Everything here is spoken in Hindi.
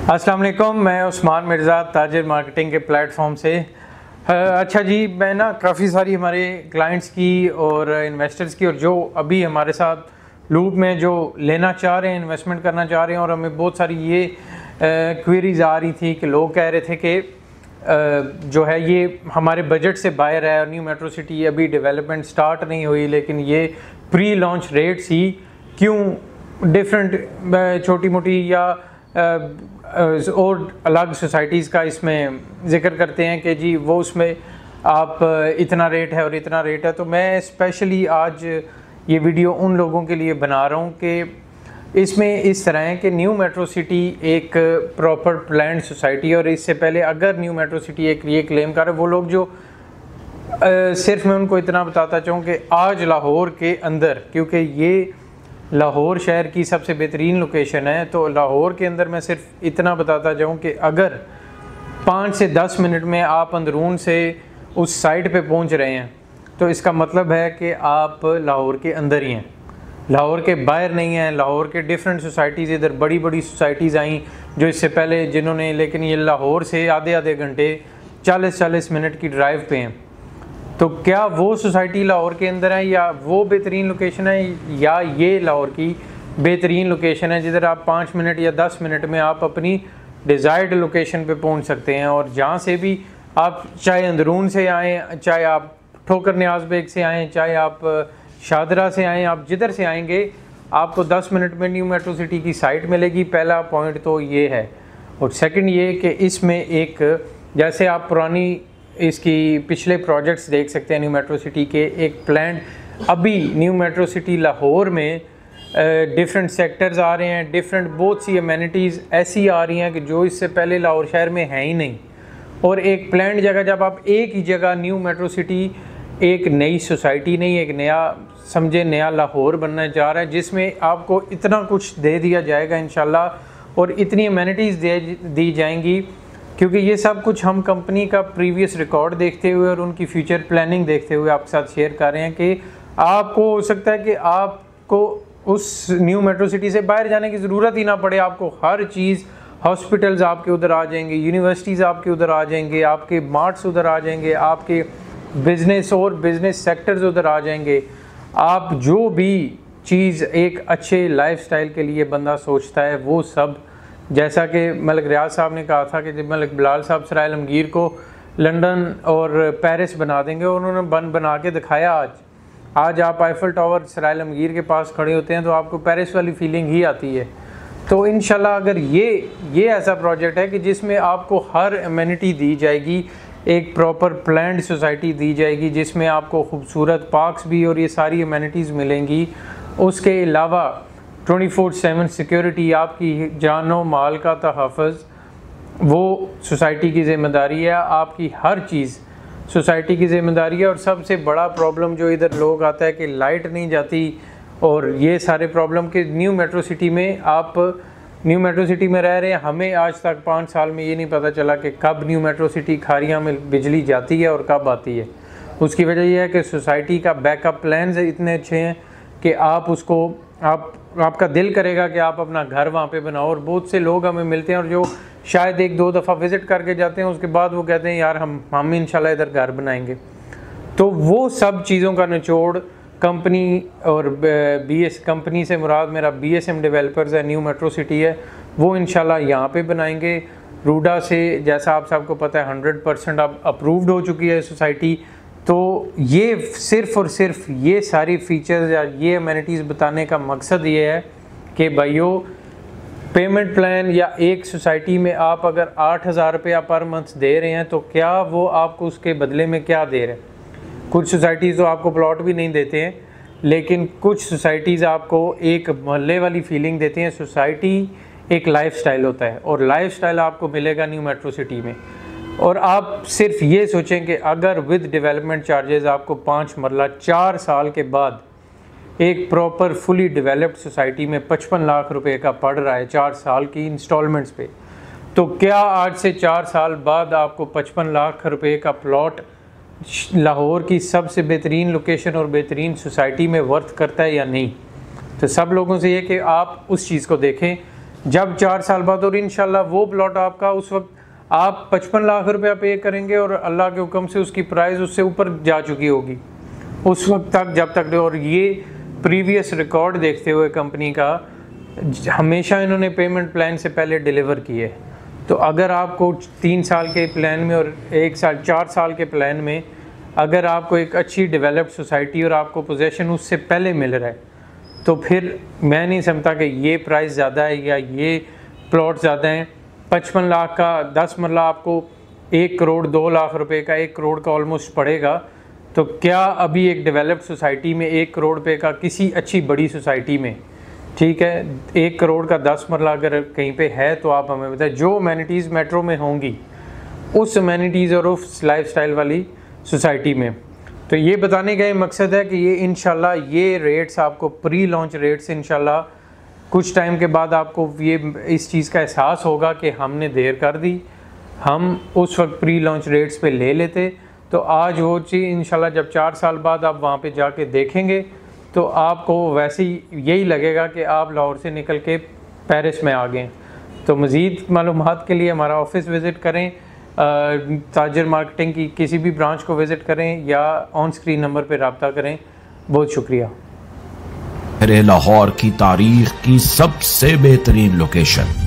अस्सलाम वालेकुम, मैं उस्मान मिर्ज़ा ताजिर मार्केटिंग के प्लेटफॉर्म से। अच्छा जी, मैं ना काफ़ी सारी हमारे क्लाइंट्स की और इन्वेस्टर्स की और जो अभी हमारे साथ लूप में जो लेना चाह रहे हैं, इन्वेस्टमेंट करना चाह रहे हैं, और हमें बहुत सारी ये क्वेरीज आ रही थी कि लोग कह रहे थे कि जो है ये हमारे बजट से बाहर है और न्यू मेट्रो सिटी अभी डेवलपमेंट स्टार्ट नहीं हुई, लेकिन ये प्री लॉन्च रेट्स ही क्यों डिफरेंट छोटी मोटी या और अलग सोसाइटीज़ का इसमें ज़िक्र करते हैं कि जी वो उसमें आप इतना रेट है और इतना रेट है। तो मैं स्पेशली आज ये वीडियो उन लोगों के लिए बना रहा हूँ कि इसमें इस तरह है कि न्यू मेट्रो सिटी एक प्रॉपर प्लान्ड सोसाइटी है, और इससे पहले अगर न्यू मेट्रो सिटी एक ये क्लेम कर वो लोग जो सिर्फ मैं उनको इतना बताता चाहूँ कि आज लाहौर के अंदर, क्योंकि ये लाहौर शहर की सबसे बेहतरीन लोकेशन है, तो लाहौर के अंदर मैं सिर्फ इतना बताता जाऊँ कि अगर 5 से 10 मिनट में आप अंदरून से उस साइट पे पहुँच रहे हैं तो इसका मतलब है कि आप लाहौर के अंदर ही हैं, लाहौर के बाहर नहीं हैं। लाहौर के डिफरेंट सोसाइटीज़, इधर बड़ी बड़ी सोसाइटीज़ आई जो इससे पहले जिन्होंने, लेकिन ये लाहौर से आधे आधे घंटे 40-40 मिनट की ड्राइव पे हैं। तो क्या वो सोसाइटी लाहौर के अंदर है या वो बेहतरीन लोकेशन है, या ये लाहौर की बेहतरीन लोकेशन है जिधर आप 5 मिनट या 10 मिनट में आप अपनी डिज़ायर्ड लोकेशन पे पहुंच सकते हैं। और जहां से भी आप, चाहे अंदरून से आएँ, चाहे आप ठोकर न्याज बेग से आएँ, चाहे आप शादरा से आएँ, आप जिधर से आएंगे आपको 10 मिनट में न्यू मेट्रो सिटी की साइट मिलेगी। पहला पॉइंट तो ये है। और सेकंड ये कि इसमें एक, जैसे आप पुरानी इसकी पिछले प्रोजेक्ट्स देख सकते हैं न्यू मेट्रो सिटी के, एक प्लान अभी न्यू मेट्रो सिटी लाहौर में डिफरेंट सेक्टर्स आ रहे हैं, डिफरेंट बहुत सी एमेनिटीज़ ऐसी आ रही हैं कि जो इससे पहले लाहौर शहर में है ही नहीं। और एक प्लान जगह, जब आप एक ही जगह न्यू मेट्रो सिटी, एक नई सोसाइटी नहीं, एक नया समझे नया लाहौर बनना जा रहा है जिसमें आपको इतना कुछ दे दिया जाएगा इंशाल्लाह, और इतनी एमेनिटीज़ दी जाएंगी, क्योंकि ये सब कुछ हम कंपनी का प्रीवियस रिकॉर्ड देखते हुए और उनकी फ्यूचर प्लानिंग देखते हुए आपके साथ शेयर कर रहे हैं कि आपको हो सकता है कि आपको उस न्यू मेट्रो सिटी से बाहर जाने की ज़रूरत ही ना पड़े। आपको हर चीज़, हॉस्पिटल्स आपके उधर आ जाएंगे, यूनिवर्सिटीज़ आपके उधर आ जाएंगे, आपके मार्ट्स उधर आ जाएंगे, आपके बिज़नेस और बिज़नेस सेक्टर्स उधर आ जाएंगे। आप जो भी चीज़ एक अच्छे लाइफस्टाइल के लिए बंदा सोचता है वो सब, जैसा कि मलिक रियाज साहब ने कहा था कि जब मलिक बिलाल साहब सराय आलमगीर को लंदन और पेरिस बना देंगे, और उन्होंने बना के दिखाया। आज आप आईफल टावर सराय आलमगीर के पास खड़े होते हैं तो आपको पेरिस वाली फीलिंग ही आती है। तो इंशाल्लाह अगर ये ऐसा प्रोजेक्ट है कि जिसमें आपको हर एमेनिटी दी जाएगी, एक प्रॉपर प्लान्ड सोसाइटी दी जाएगी जिसमें आपको खूबसूरत पार्क्स भी और ये सारी एमेनिटीज़ मिलेंगी। उसके अलावा 24/7 सिक्योरिटी, आपकी जानो माल का तहफ़्फ़ुज़ वो सोसाइटी की ज़िम्मेदारी है, आपकी हर चीज़ सोसाइटी की ज़िम्मेदारी है। और सबसे बड़ा प्रॉब्लम जो इधर लोग आता है कि लाइट नहीं जाती, और ये सारे प्रॉब्लम के न्यू मेट्रो सिटी में, आप न्यू मेट्रो सिटी में रह रहे हैं, हमें आज तक 5 साल में ये नहीं पता चला कि कब न्यू मेट्रो सिटी खारियाँ में बिजली जाती है और कब आती है। उसकी वजह यह है कि सोसाइटी का बैकअप प्लान्स इतने अच्छे हैं कि आप उसको, आपका दिल करेगा कि आप अपना घर वहाँ पे बनाओ। और बहुत से लोग हमें मिलते हैं और जो शायद 1-2 दफ़ा विज़िट करके जाते हैं, उसके बाद वो कहते हैं यार हम इंशाल्लाह इधर घर बनाएंगे। तो वो सब चीज़ों का निचोड़ कंपनी, और BS कंपनी से मुराद मेरा BSM डेवलपर्स है, न्यू मेट्रो सिटी है, वो इंशाल्लाह यहाँ पे बनाएंगे। रूडा से, जैसा आप सबको पता है, 100% अब अप्रूव्ड हो चुकी है सोसाइटी। तो ये सिर्फ़ और सिर्फ ये सारी फीचर्स या ये एमेनिटीज़ बताने का मकसद ये है कि भाइयों, पेमेंट प्लान या एक सोसाइटी में आप अगर 8,000 रुपया पर मंथ दे रहे हैं तो क्या वो आपको उसके बदले में क्या दे रहे हैं। कुछ सोसाइटीज़ तो आपको प्लॉट भी नहीं देते हैं, लेकिन कुछ सोसाइटीज़ आपको एक मोहल्ले वाली फीलिंग देते हैं। सोसाइटी एक लाइफस्टाइल होता है, और लाइफस्टाइल आपको मिलेगा न्यू मेट्रो सिटी में। और आप सिर्फ ये सोचें कि अगर विद डेवलपमेंट चार्जेस आपको 5 मरला 4 साल के बाद एक प्रॉपर फुली डेवलप्ड सोसाइटी में 55 लाख रुपए का पड़ रहा है 4 साल की इंस्टॉलमेंट्स पे, तो क्या आज से 4 साल बाद आपको 55 लाख रुपए का प्लॉट लाहौर की सबसे बेहतरीन लोकेशन और बेहतरीन सोसाइटी में वर्थ करता है या नहीं। तो सब लोगों से ये कि आप उस चीज़ को देखें जब 4 साल बाद, और इंशाल्लाह वो प्लॉट आपका उस वक्त आप 55 लाख रुपया पे करेंगे और अल्लाह के हुक्म से उसकी प्राइस उससे ऊपर जा चुकी होगी उस वक्त तक, जब तक। और ये प्रीवियस रिकॉर्ड देखते हुए कंपनी का हमेशा इन्होंने पेमेंट प्लान से पहले डिलीवर किए। तो अगर आपको 3 साल के प्लान में और 1 साल 4 साल के प्लान में अगर आपको एक अच्छी डेवलप्ड सोसाइटी और आपको पोजेसन उससे पहले मिल रहा है, तो फिर मैं नहीं समझता कि ये प्राइस ज़्यादा है या ये प्लॉट ज़्यादा है। 55 लाख का 10 मरला आपको 1 करोड़ 2 लाख रुपए का 1 करोड़ का ऑलमोस्ट पड़ेगा। तो क्या अभी एक डेवलप्ड सोसाइटी में 1 करोड़ रुपए का किसी अच्छी बड़ी सोसाइटी में, ठीक है, 1 करोड़ का 10 मरला अगर कहीं पे है तो आप हमें बताएं। जो अमेनिटीज़ मेट्रो में होंगी उस अमेनिटीज़ और उस लाइफस्टाइल वाली सोसाइटी में। तो ये बताने का मकसद है कि ये इंशाल्लाह ये रेट्स आपको प्री लॉन्च रेट्स इंशाल्लाह कुछ टाइम के बाद आपको ये इस चीज़ का एहसास होगा कि हमने देर कर दी, हम उस वक्त प्री लॉन्च रेट्स पे ले लेते। तो आज वो चीज़ इंशाल्लाह जब 4 साल बाद आप वहाँ पे जाके देखेंगे तो आपको वैसे ही यही लगेगा कि आप लाहौर से निकल के पेरिस में आ गए। तो मज़ीद मालूमात के लिए हमारा ऑफिस विज़िट करें, ताजर मार्केटिंग की किसी भी ब्रांच को विज़िट करें या ऑन स्क्रीन नंबर पर रब्ता करें। बहुत शुक्रिया। लाहौर की तारीख की सबसे बेहतरीन लोकेशन